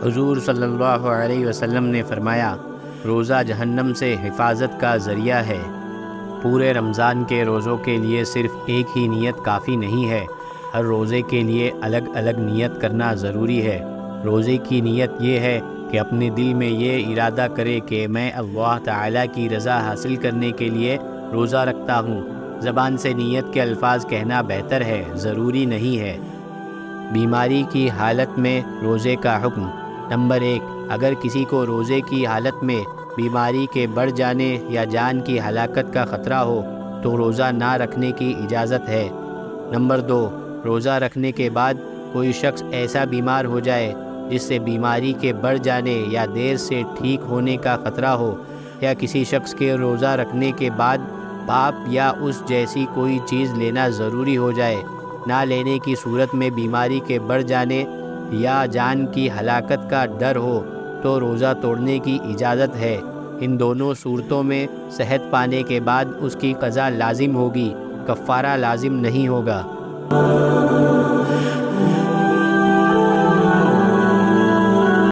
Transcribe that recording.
حضور صلی اللہ علیہ وسلم نے فرمایا، روزہ جہنم سے حفاظت کا ذریعہ ہے۔ پورے رمضان کے روزوں کے لیے صرف ایک ہی نیت کافی نہیں ہے، ہر روزے کے لیے الگ الگ نیت کرنا ضروری ہے۔ روزے کی نیت یہ ہے کہ اپنے دل میں یہ ارادہ کرے کہ میں اللہ تعالیٰ کی رضا حاصل کرنے کے لیے روزہ رکھتا ہوں۔ زبان سے نیت کے الفاظ کہنا بہتر ہے، ضروری نہیں ہے۔ بیماری کی حالت میں روزے کا حکم۔ نمبر 1، اگر کسی کو روزے کی حالت میں بیماری کے بڑھ جانے یا جان کی ہلاکت کا خطرہ ہو تو روزہ نہ رکھنے کی اجازت ہے۔ نمبر 2، روزہ رکھنے کے بعد کوئی شخص ایسا بیمار ہو جائے جس سے بیماری کے بڑھ جانے یا دیر سے ٹھیک ہونے کا خطرہ ہو، یا کسی شخص کے روزہ رکھنے کے بعد پاپ یا اس جیسی کوئی چیز لینا ضروری ہو جائے، نہ لینے کی صورت میں بیماری کے بڑھ جانے یا جان کی ہلاکت کا ڈر ہو تو روزہ توڑنے کی اجازت ہے۔ ان دونوں صورتوں میں صحت پانے کے بعد اس کی قضا لازم ہوگی، کفارہ لازم نہیں ہوگا۔